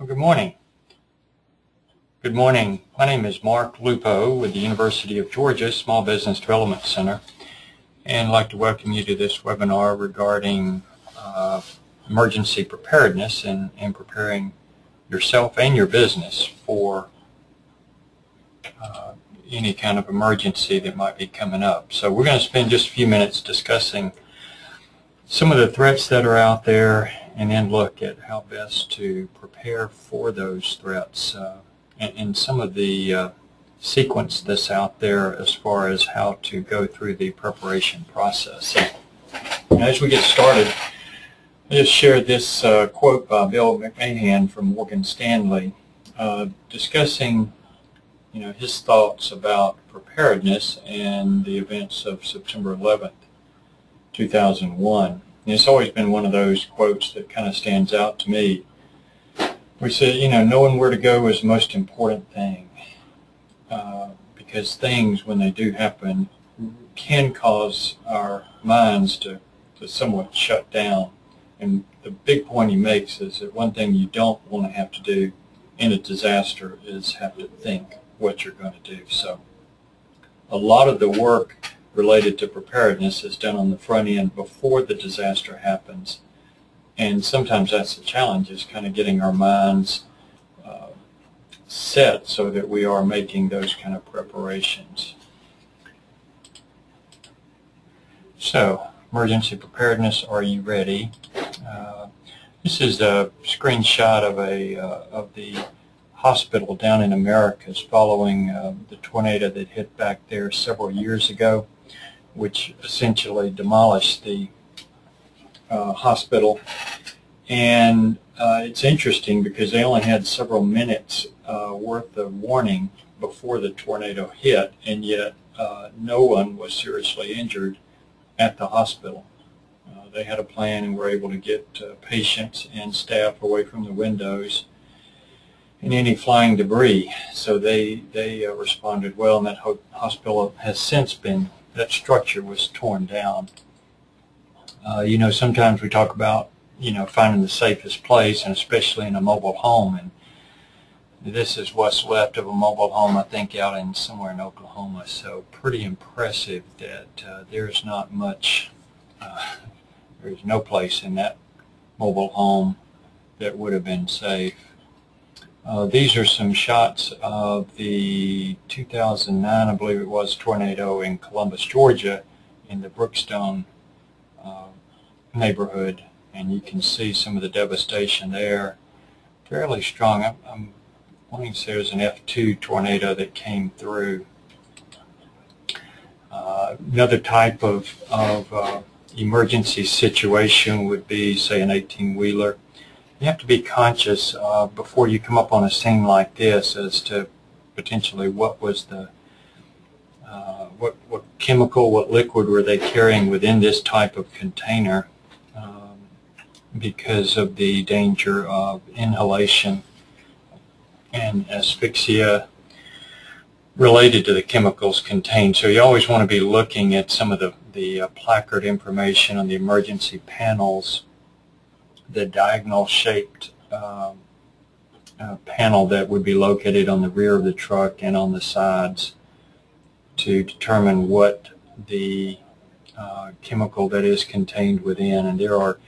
Well, good morning. Good morning. My name is Mark Lupo with the University of Georgia Small Business Development Center, and I'd like to welcome you to this webinar regarding emergency preparedness and preparing yourself and your business for any kind of emergency that might be coming up. So we're going to spend just a few minutes discussing some of the threats that are out there and then look at how best to prepare for those threats and some of the sequence that's out there as far as how to go through the preparation process. So, as we get started, I just shared this quote by Bill McMahon from Morgan Stanley discussing his thoughts about preparedness and the events of September 11th, 2001. And it's always been one of those quotes that kind of stands out to me. We say, knowing where to go is the most important thing, because things, when they do happen, can cause our minds to somewhat shut down. And the big point he makes is that one thing you don't want to have to do in a disaster is have to think what you're going to do. So a lot of the work related to preparedness is done on the front end before the disaster happens. And sometimes that's the challenge, is kind of getting our minds set so that we are making those kind of preparations. So, emergency preparedness, are you ready? This is a screenshot of the hospital down in Americas following the tornado that hit back there several years ago, which essentially demolished the hospital. And it's interesting because they only had several minutes worth of warning before the tornado hit, and yet no one was seriously injured at the hospital. They had a plan and were able to get patients and staff away from the windows and any flying debris. So they responded well, and that hospital has since been, that structure was torn down. Sometimes we talk about, finding the safest place, and especially in a mobile home. And this is what's left of a mobile home, I think, out in somewhere in Oklahoma. So pretty impressive that there's not much, there's no place in that mobile home that would have been safe. These are some shots of the 2009, I believe it was, tornado in Columbus, Georgia, in the Brookstone neighborhood, and you can see some of the devastation there. Fairly strong. I'm wanting to say there's an F2 tornado that came through. Another type of emergency situation would be, say, an 18-wheeler. You have to be conscious before you come up on a scene like this as to potentially what was the what chemical, what liquid were they carrying within this type of container, because of the danger of inhalation and asphyxia related to the chemicals contained. So you always want to be looking at some of the placard information on the emergency panels, the diagonal shaped panel that would be located on the rear of the truck and on the sides, to determine what the chemical that is contained within. And there are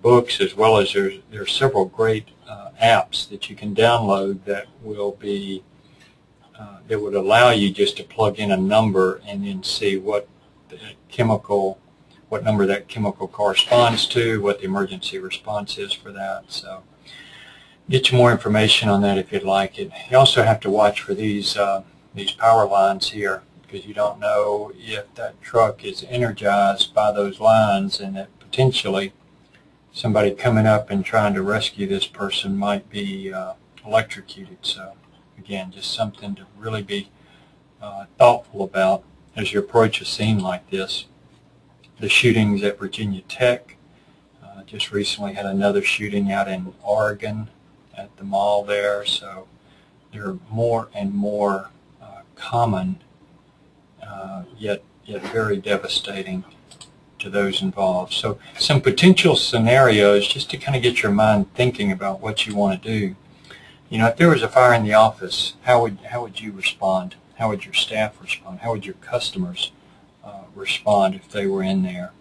books, as well as there are several great apps that you can download that will be that would allow you just to plug in a number and then see what number that chemical corresponds to, what the emergency response is for that. So get you more information on that if you'd like it. You also have to watch for these power lines here, because you don't know if that truck is energized by those lines, and that potentially somebody coming up and trying to rescue this person might be electrocuted. So again, just something to really be thoughtful about as you approach a scene like this. The shootings at Virginia Tech, just recently had another shooting out in Oregon at the mall there. So they're more and more common, yet very devastating to those involved. So some potential scenarios just to kind of get your mind thinking about what you want to do. If there was a fire in the office, how would you respond? How would your staff respond? How would your customers respond if they were in there?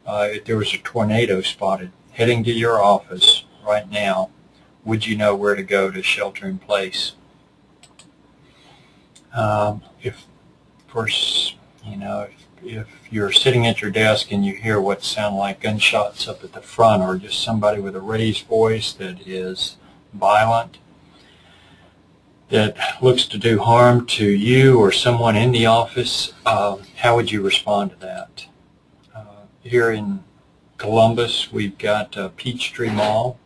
If there was a tornado spotted heading to your office right now, would you know where to go to shelter in place? If you're sitting at your desk and you hear what sound like gunshots up at the front, or just somebody with a raised voice that is violent, that looks to do harm to you or someone in the office, how would you respond to that? Here in Columbus, we've got Peachtree Mall.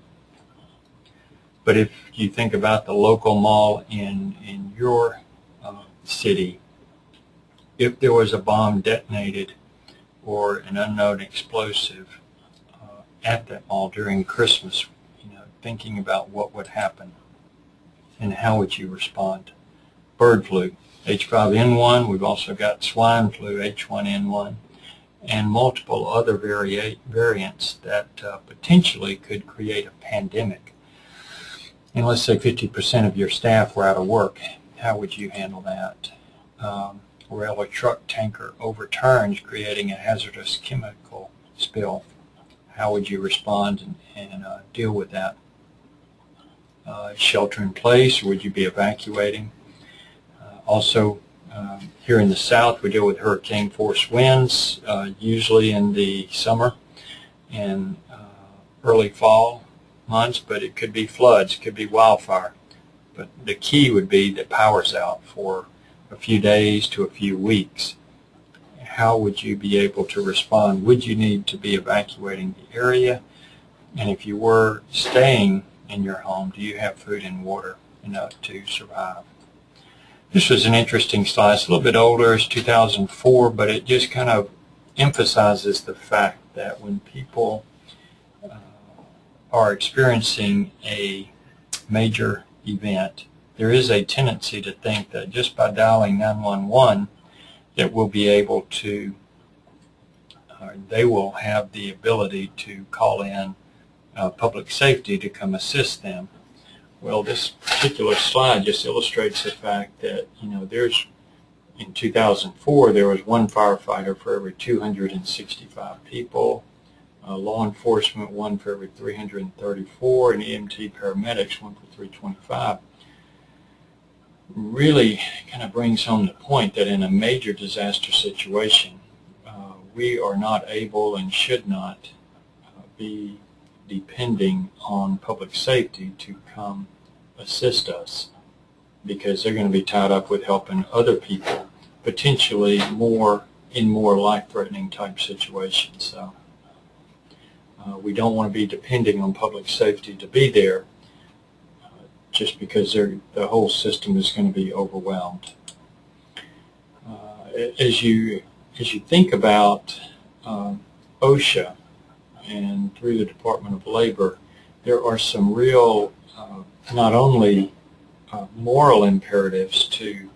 But if you think about the local mall in your city, if there was a bomb detonated or an unknown explosive at that mall during Christmas, thinking about what would happen and how would you respond? Bird flu, H5N1. We've also got swine flu, H1N1, and multiple other variants that potentially could create a pandemic. And let's say 50% of your staff were out of work. How would you handle that? Well, a truck tanker overturns, creating a hazardous chemical spill. How would you respond and deal with that? Shelter in place, or would you be evacuating? Also, here in the South, we deal with hurricane force winds, usually in the summer and early fall months, but it could be floods, it could be wildfire. But the key would be that power's out for a few days to a few weeks. How would you be able to respond? Would you need to be evacuating the area? And if you were staying in your home, do you have food and water enough to survive? This was an interesting slide. It's a little bit older. It's 2004, but it just kind of emphasizes the fact that when people are experiencing a major event, there is a tendency to think that just by dialing 911 that we'll be able to, they will have the ability to call in public safety to come assist them. Well, this particular slide just illustrates the fact that, in 2004, there was one firefighter for every 265 people, law enforcement one for every 334, and EMT paramedics one for 325. Really kind of brings home the point that in a major disaster situation, we are not able and should not be depending on public safety to come assist us, because they're going to be tied up with helping other people, potentially in more life-threatening type situations. So we don't want to be depending on public safety to be there just because the whole system is going to be overwhelmed. As you think about OSHA and through the Department of Labor, there are some real not only moral imperatives to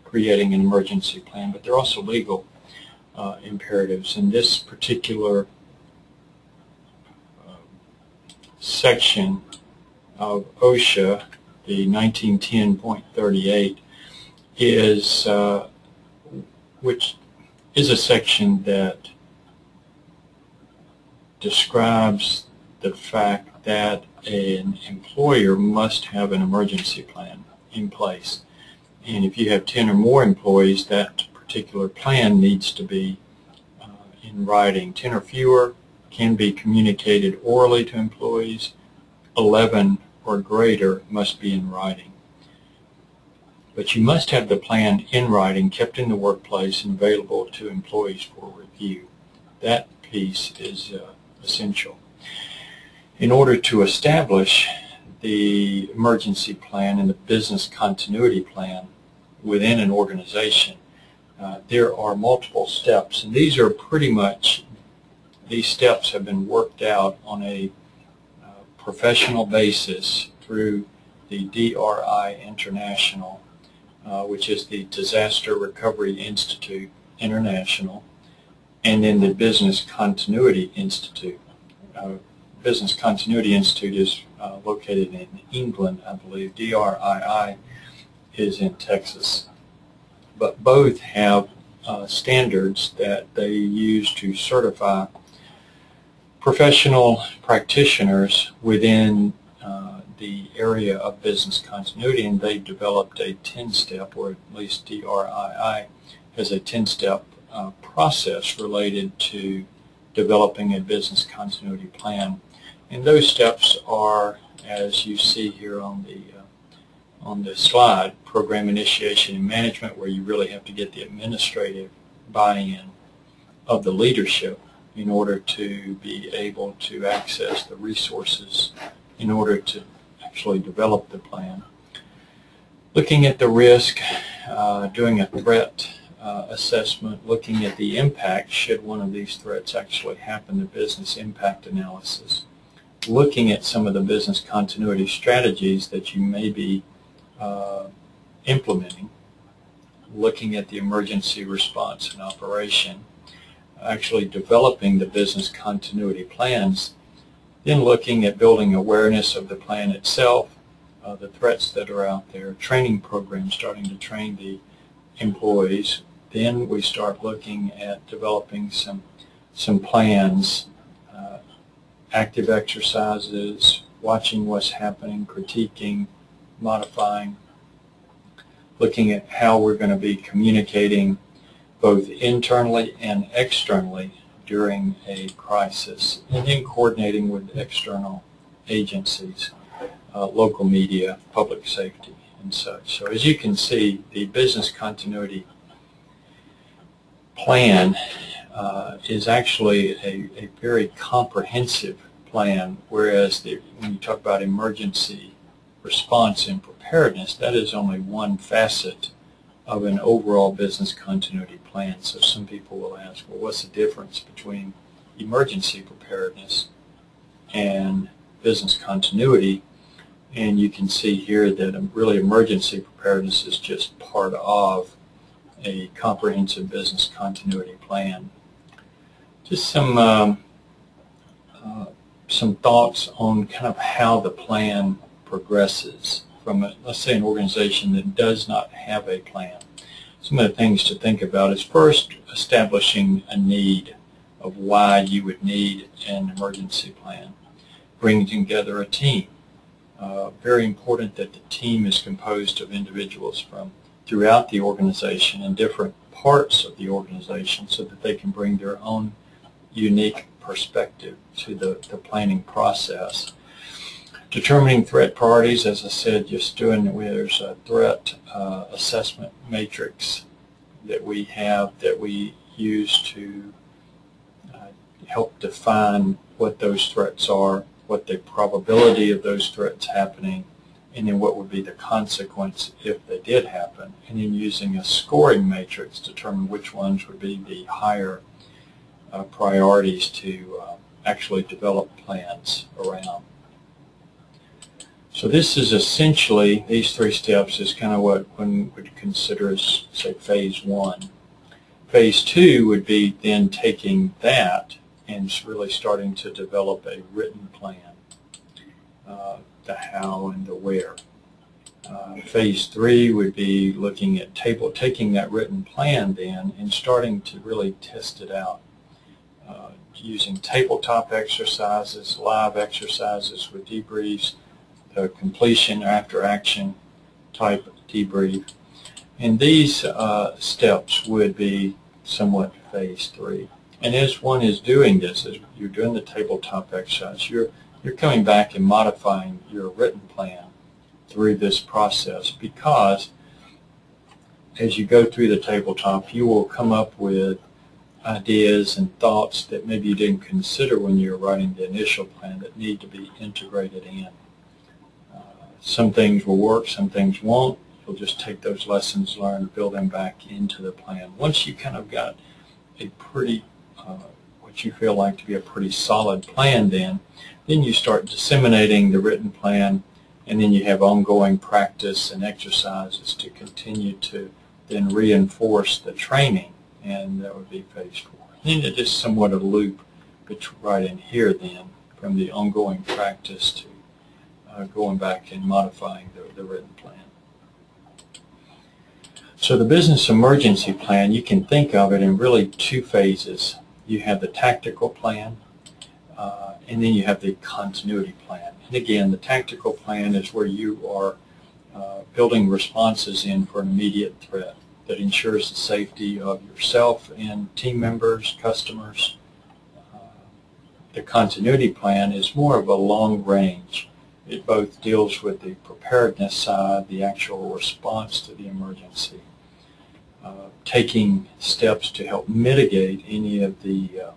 creating an emergency plan, but there are also legal imperatives. In this particular section of OSHA, the 1910.38, which is a section that describes the fact that an employer must have an emergency plan in place. And if you have 10 or more employees, that particular plan needs to be in writing. 10 or fewer can be communicated orally to employees. 11 or greater must be in writing. But you must have the plan in writing, kept in the workplace, and available to employees for review. That piece is essential. In order to establish the emergency plan and the business continuity plan within an organization, there are multiple steps, and these steps have been worked out on a professional basis through the DRI International, which is the Disaster Recovery Institute International, and then the Business Continuity Institute. Business Continuity Institute is located in England, I believe. DRII is in Texas. But both have standards that they use to certify professional practitioners within the area of business continuity, and they developed a 10-step, or at least DRII has a 10-step process related to developing a business continuity plan. And those steps are, as you see here on the slide, program initiation and management, where you really have to get the administrative buy-in of the leadership in order to be able to access the resources in order to actually develop the plan. Looking at the risk, doing a threat assessment, looking at the impact should one of these threats actually happen, the business impact analysis, looking at some of the business continuity strategies that you may be implementing, looking at the emergency response and operation, actually developing the business continuity plans, then looking at building awareness of the plan itself, the threats that are out there, training programs, starting to train the employees. Then we start looking at developing some plans, active exercises, watching what's happening, critiquing, modifying, looking at how we're going to be communicating both internally and externally during a crisis, and then coordinating with external agencies, local media, public safety, and such. So as you can see, the business continuity plan is actually a very comprehensive plan, whereas when you talk about emergency response and preparedness, that is only one facet of an overall business continuity plan. So some people will ask, well, what's the difference between emergency preparedness and business continuity? And you can see here that really emergency preparedness is just part of a comprehensive business continuity plan. Just some thoughts on kind of how the plan progresses from, let's say, an organization that does not have a plan. Some of the things to think about is first establishing a need of why you would need an emergency plan. Bringing together a team. Very important that the team is composed of individuals from throughout the organization and different parts of the organization so that they can bring their own unique perspective to the planning process. Determining threat priorities, as I said, there's a threat assessment matrix that we have that we use to help define what those threats are, what the probability of those threats happening, and then what would be the consequence if they did happen, and then using a scoring matrix to determine which ones would be the higher priorities to actually develop plans around. So this is essentially, these three steps is kind of what one would consider as, say, phase one. Phase two would be then taking that and really starting to develop a written plan, the how and the where. Phase three would be looking at taking that written plan then and starting to really test it out, using tabletop exercises, live exercises with debriefs, the completion after action type debrief. And these steps would be somewhat phase three. And as one is doing this, as you're doing the tabletop exercise, you're coming back and modifying your written plan through this process, because as you go through the tabletop, you will come up with ideas and thoughts that maybe you didn't consider when you were writing the initial plan that need to be integrated in. Some things will work, some things won't. You'll just take those lessons learned, build them back into the plan. Once you kind of got a pretty, what you feel like to be a pretty solid plan, then you start disseminating the written plan, and then you have ongoing practice and exercises to continue to then reinforce the training, and that would be phase four. And then it is somewhat a loop right in here then, from the ongoing practice to going back and modifying the written plan. So the business emergency plan, you can think of it in really two phases. You have the tactical plan, and then you have the continuity plan. And again, the tactical plan is where you are building responses in for an immediate threat that ensures the safety of yourself and team members, customers. The continuity plan is more of a long range. It both deals with the preparedness side, the actual response to the emergency, taking steps to help mitigate any of the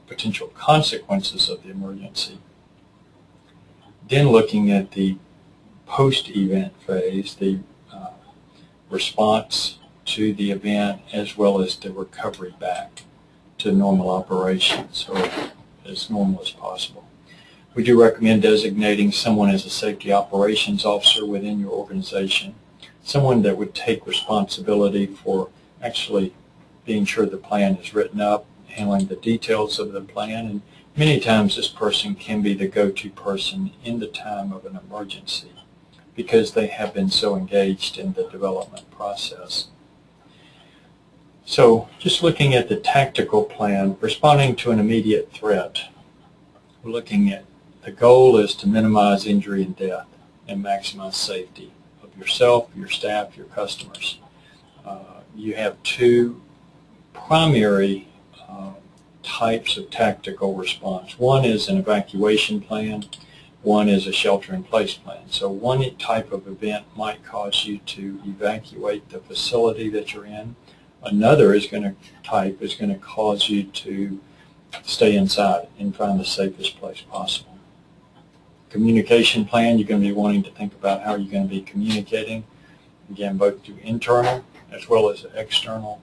potential consequences of the emergency. Then looking at the post-event phase, the response to the event as well as the recovery back to normal operations, or as normal as possible. We do recommend designating someone as a safety operations officer within your organization, someone that would take responsibility for actually being sure the plan is written up, handling the details of the plan, and many times this person can be the go-to person in the time of an emergency because they have been so engaged in the development process. So just looking at the tactical plan, responding to an immediate threat, we're looking at the goal is to minimize injury and death and maximize safety of yourself, your staff, your customers. You have two primary types of tactical response. One is an evacuation plan. One is a shelter-in-place plan. So one type of event might cause you to evacuate the facility that you're in. Another is going to cause you to stay inside and find the safest place possible. Communication plan, you're going to be wanting to think about how you're going to be communicating, again, both to internal as well as external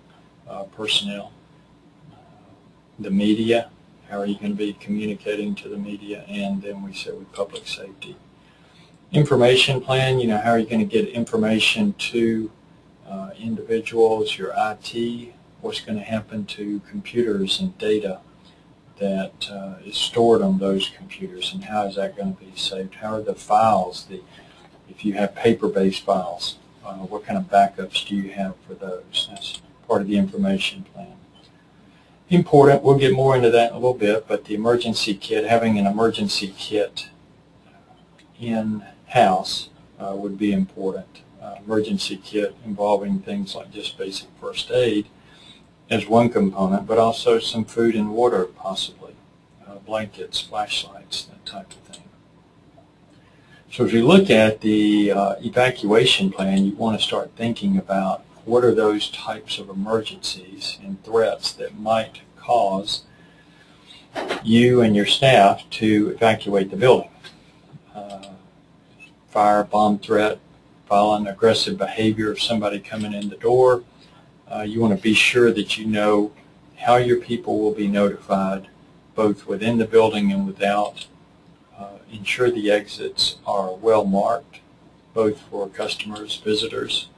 personnel. The media, how are you going to be communicating to the media, and then we said with public safety. Information plan, how are you going to get information to individuals, your IT, what's going to happen to computers and data that is stored on those computers, and how is that going to be saved? How are the files, if you have paper-based files, what kind of backups do you have for those? That's part of the information plan. Important, we'll get more into that in a little bit, but the emergency kit, having an emergency kit in-house would be important. Emergency kit involving things like just basic first aid as one component, but also some food and water possibly, blankets, flashlights, that type of thing. So as we look at the evacuation plan, you want to start thinking about what are those types of emergencies and threats that might cause you and your staff to evacuate the building. Fire, bomb threat, violent, aggressive behavior of somebody coming in the door. You want to be sure that you know how your people will be notified, both within the building and without. Ensure the exits are well marked, both for customers, visitors.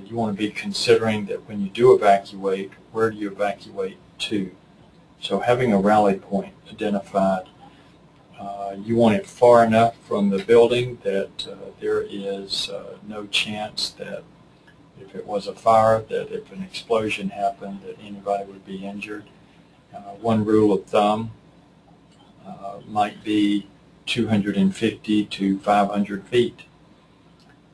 You want to be considering that when you do evacuate, where do you evacuate to? So having a rally point identified. You want it far enough from the building that there is no chance that if it was a fire, that if an explosion happened, that anybody would be injured. One rule of thumb might be 250 to 500 feet.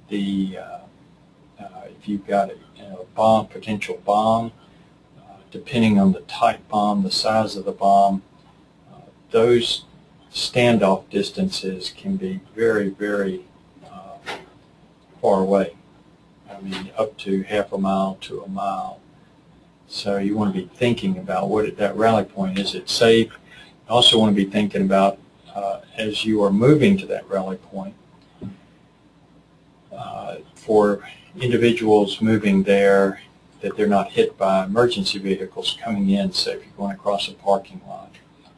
If you've got a potential bomb, depending on the type bomb, the size of the bomb, those standoff distances can be very, very far away. I mean, up to half a mile to a mile. So you want to be thinking about what that rally point is. It safe? You also want to be thinking about as you are moving to that rally point, for individuals moving there, that they're not hit by emergency vehicles coming in. Say if you're going across a parking lot,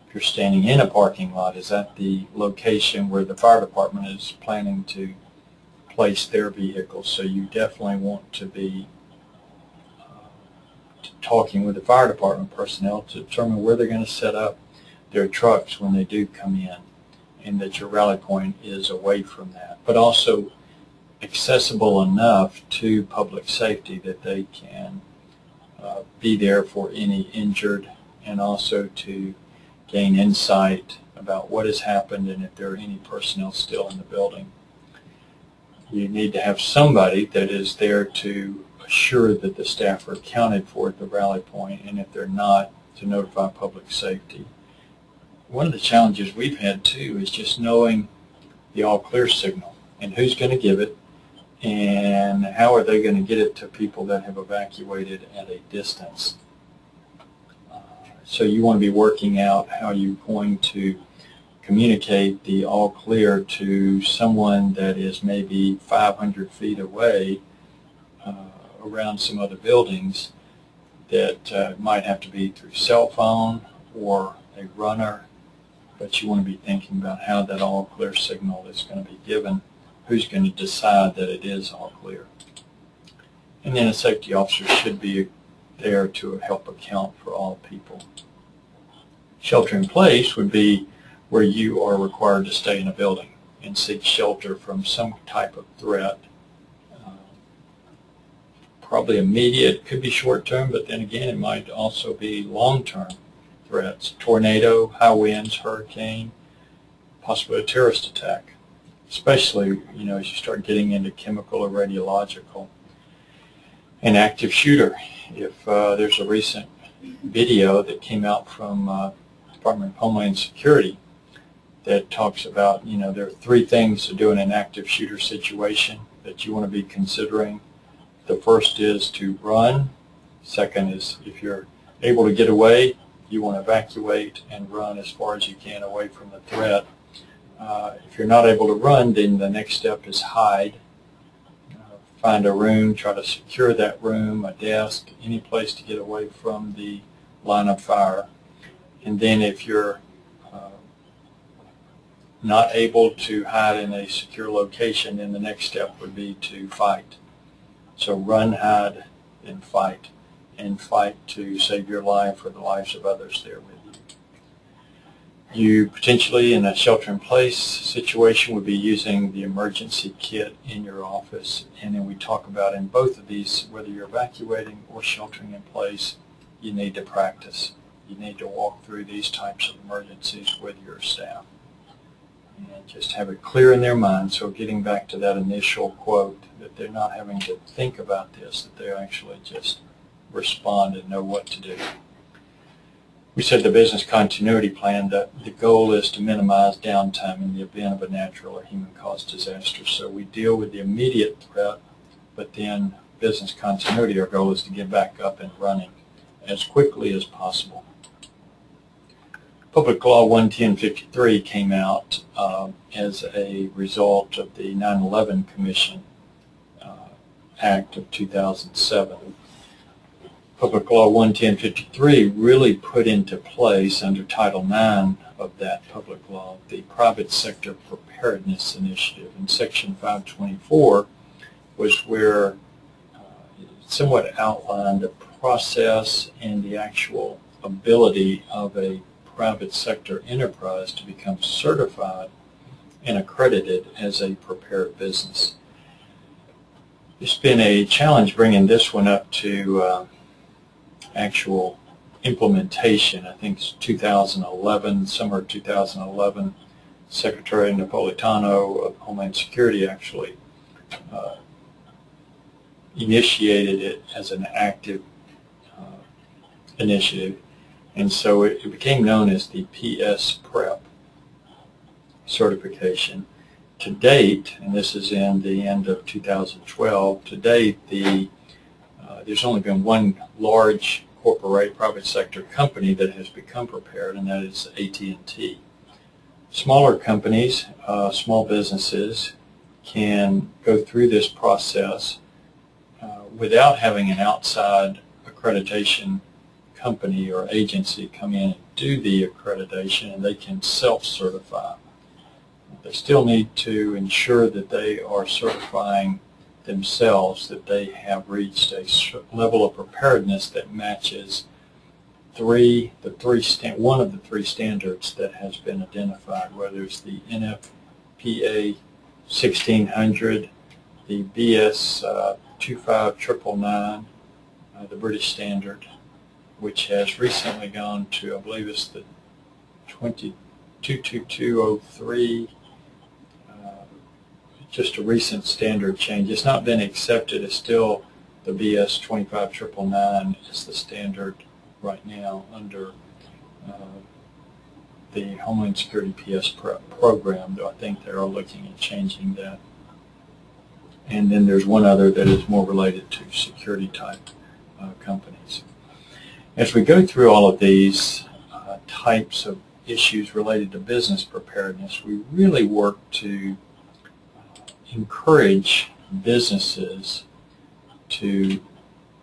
if you're standing in a parking lot, is that the location where the fire department is planning to place their vehicles? So you definitely want to be talking with the fire department personnel to determine where they're going to set up their trucks when they do come in, and that your rally point is away from that, but also accessible enough to public safety that they can be there for any injured, and also to gain insight about what has happened and if there are any personnel still in the building. You need to have somebody that is there to assure that the staff are accounted for at the rally point, and if they're not, to notify public safety. One of the challenges we've had too is just knowing the all clear signal and who's going to give it, and how are they going to get it to people that have evacuated at a distance. So you want to be working out how you're going to communicate the all clear to someone that is maybe 500 feet away around some other buildings, that might have to be through cell phone or a runner, but you want to be thinking about how that all clear signal is going to be given, who's going to decide that it is all clear. And then a safety officer should be there to help account for all people. Shelter in place would be where you are required to stay in a building and seek shelter from some type of threat. Probably immediate, could be short-term, but then again it might also be long-term threats. Tornado, high winds, hurricane, possibly a terrorist attack, especially as you start getting into chemical or radiological. An active shooter. If there's a recent video that came out from Department of Homeland Security that talks about, there are 3 things to do in an active shooter situation that you want to be considering. The first is to run. Second is, if you're able to get away, you want to evacuate and run as far as you can away from the threat. If you're not able to run, then the next step is hide. Find a room, try to secure that room, a desk, any place to get away from the line of fire. And then if you're not able to hide in a secure location, then the next step would be to fight. So run, hide, and fight to save your life or the lives of others there with you. You potentially, in a shelter-in-place situation, would be using the emergency kit in your office. And then we talk about in both of these, whether you're evacuating or sheltering in place, you need to practice. You need to walk through these types of emergencies with your staff and just have it clear in their mind. So getting back to that initial quote, that they're not having to think about this, that they actually just respond and know what to do. We said the business continuity plan, that the goal is to minimize downtime in the event of a natural or human-caused disaster. So we deal with the immediate threat, but then business continuity, our goal is to get back up and running as quickly as possible. Public Law 11053 came out as a result of the 9/11 Commission Act of 2007. Public Law 11053 really put into place, under Title IX of that public law, the Private Sector Preparedness Initiative. And Section 524 was where it somewhat outlined the process and the actual ability of a private sector enterprise to become certified and accredited as a prepared business. It's been a challenge bringing this one up to actual implementation. I think it's 2011, summer of 2011, Secretary Napolitano of Homeland Security actually initiated it as an active initiative. And so it became known as the PS Prep certification. To date, and this is in the end of 2012, to date there's only been one large corporate private sector company that has become prepared, and that is AT&T. Smaller companies, small businesses can go through this process without having an outside accreditation company or agency come in and do the accreditation, and they can self-certify. They still need to ensure that they are certifying themselves, that they have reached a level of preparedness that matches one of the three standards that has been identified, whether it's the NFPA 1600, the BS 25999, the British standard, which has recently gone to, I believe it's the 22203, just a recent standard change. It's not been accepted. It's still the BS 25999 is the standard right now under the Homeland Security PS program, though I think they are looking at changing that. And then there's one other that is more related to security type companies. As we go through all of these types of issues related to business preparedness, we really work to encourage businesses to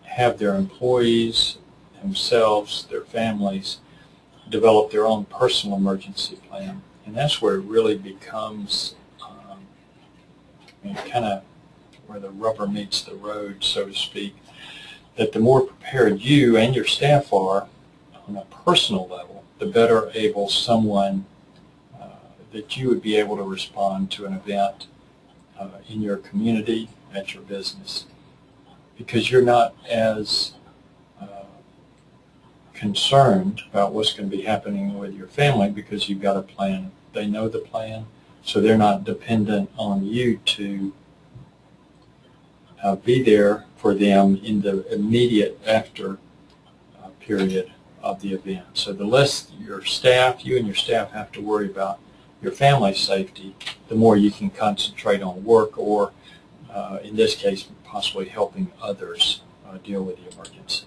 have their employees, themselves, their families, develop their own personal emergency plan. And that's where it really becomes kind of where the rubber meets the road, so to speak, that the more prepared you and your staff are on a personal level, the better able someone that you would be able to respond to an event in your community, at your business, because you're not as concerned about what's going to be happening with your family because you've got a plan. They know the plan, so they're not dependent on you to be there for them in the immediate after period of the event. So the less you and your staff have to worry about your family's safety, the more you can concentrate on work or, in this case, possibly helping others deal with the emergency.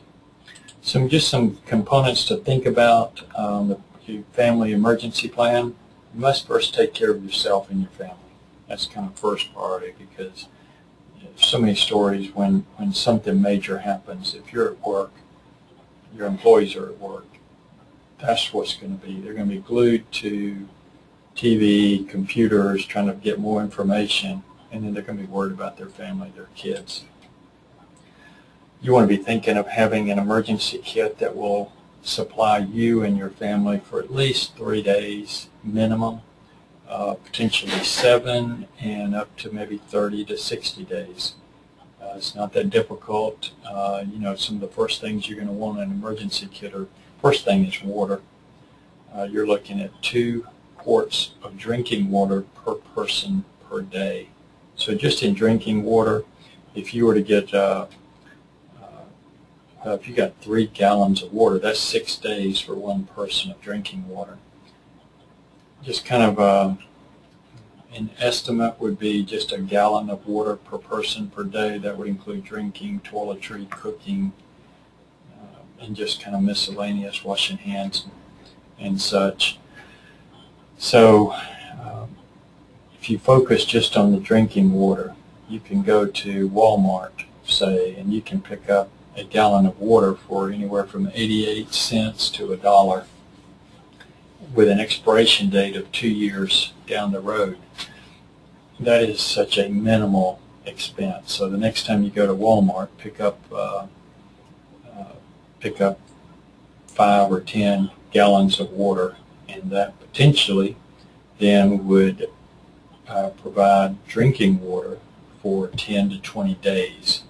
Just some components to think about the family emergency plan. You must first take care of yourself and your family. That's kind of first priority, because so many stories when something major happens. If you're at work, your employees are at work, that's what's going to be. They're going to be glued to TV, computers, trying to get more information, and then they're going to be worried about their family, their kids. You want to be thinking of having an emergency kit that will supply you and your family for at least 3 days minimum, potentially 7 and up to maybe 30 to 60 days. It's not that difficult. Some of the first things you're going to want in an emergency kit are, first thing is water. You're looking at 2 quarts of drinking water per person per day. So just in drinking water, if you were to get if you got 3 gallons of water, that's 6 days for one person of drinking water. Just kind of an estimate would be just a gallon of water per person per day. That would include drinking, toiletry, cooking, and just kind of miscellaneous, washing hands and such. So if you focus just on the drinking water, you can go to Walmart, say, and you can pick up a gallon of water for anywhere from 88 cents to $1 with an expiration date of 2 years down the road. That is such a minimal expense. So the next time you go to Walmart, pick up 5 or 10 gallons of water, and that potentially then would provide drinking water for 10 to 20 days.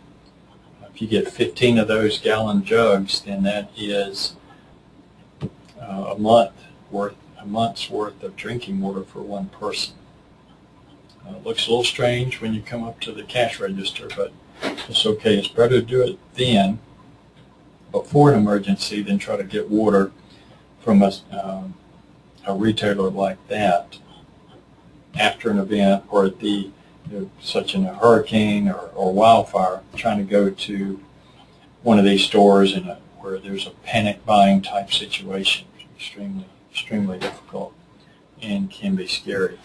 If you get 15 of those gallon jugs, then that is a month's worth of drinking water for one person. It looks a little strange when you come up to the cash register, but it's okay. It's better to do it then, before an emergency, than try to get water from a retailer like that after an event, or at such in a hurricane or wildfire, trying to go to one of these stores where there's a panic buying type situation. Extremely difficult and can be scary.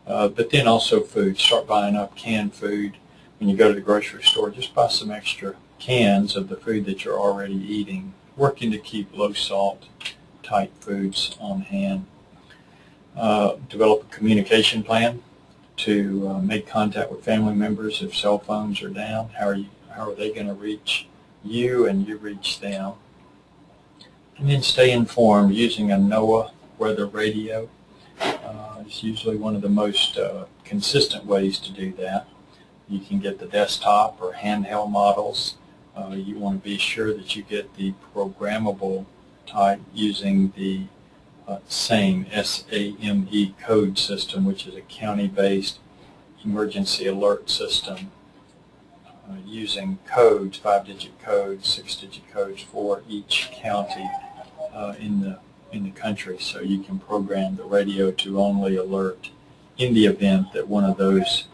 But then also food. Start buying up canned food. When you go to the grocery store, just buy some extra cans of the food that you're already eating, working to keep low salt type foods on hand. Develop a communication plan to make contact with family members if cell phones are down. How are they going to reach you and you reach them? And then stay informed using a NOAA weather radio. It's usually one of the most consistent ways to do that. You can get the desktop or handheld models. You want to be sure that you get the programmable type using the SAME, S-A-M-E code system, which is a county-based emergency alert system using codes, 5-digit codes, 6-digit codes for each county in the country. So you can program the radio to only alert in the event that one of those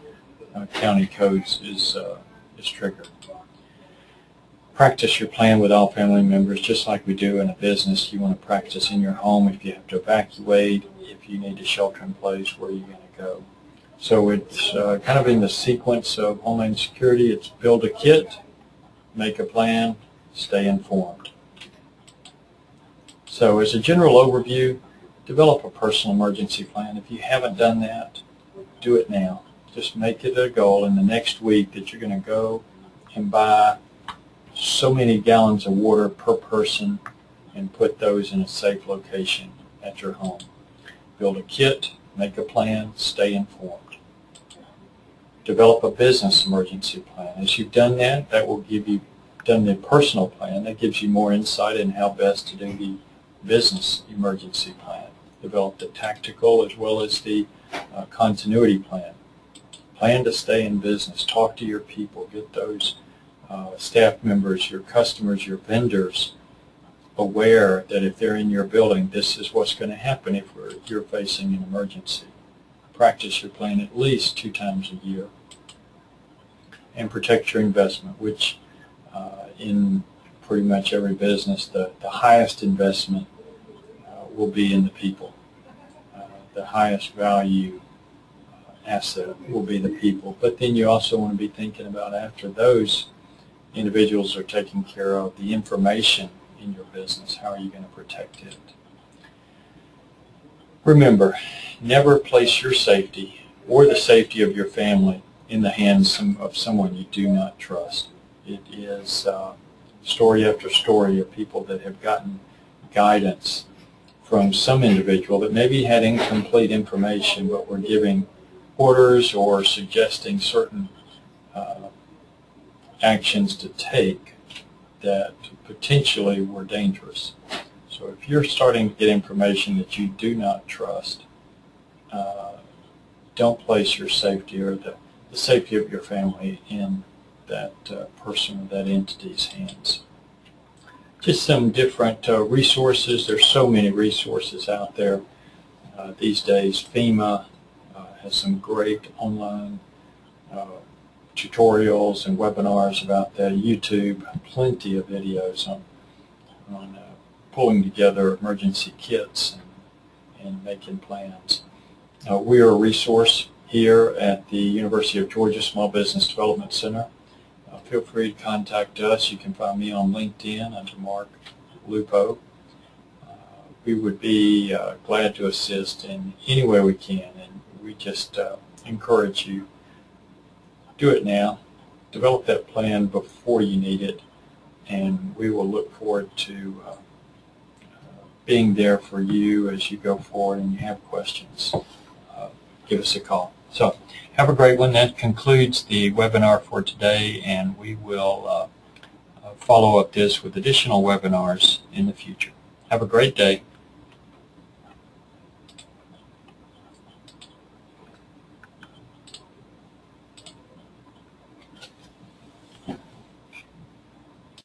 county codes is triggered. Practice your plan with all family members, just like we do in a business. You want to practice in your home if you have to evacuate, if you need to shelter in place, where you're going to go. So it's kind of in the sequence of Homeland Security. It's build a kit, make a plan, stay informed. So as a general overview, develop a personal emergency plan. If you haven't done that, do it now. Just make it a goal in the next week that you're going to go and buy so many gallons of water per person and put those in a safe location at your home. Build a kit, make a plan, stay informed. Develop a business emergency plan. As you've done that, that will give you, done the personal plan, that gives you more insight in how best to do the business emergency plan. Develop the tactical as well as the continuity plan. Plan to stay in business. Talk to your people. Get those staff members, your customers, your vendors aware that if they're in your building, this is what's going to happen if you're facing an emergency. Practice your plan at least 2 times a year. And protect your investment, which in pretty much every business, the highest investment will be in the people. The highest value asset will be the people. But then you also want to be thinking about, after those individuals are taken care of, the information in your business. How are you going to protect it? Remember, never place your safety or the safety of your family in the hands of someone you do not trust. It is story after story of people that have gotten guidance from some individual that maybe had incomplete information but were giving orders or suggesting certain actions to take that potentially were dangerous. So if you're starting to get information that you do not trust, don't place your safety or the safety of your family in that person or that entity's hands. Just some different resources. There's so many resources out there these days. FEMA has some great online tutorials and webinars about that. YouTube, plenty of videos on pulling together emergency kits and making plans. We are a resource here at the University of Georgia Small Business Development Center. Feel free to contact us. You can find me on LinkedIn under Mark Lupo. We would be glad to assist in any way we can, and we just encourage you, do it now. Develop that plan before you need it, and we will look forward to being there for you as you go forward and you have questions. Give us a call. So have a great one. That concludes the webinar for today, and we will follow up this with additional webinars in the future. Have a great day.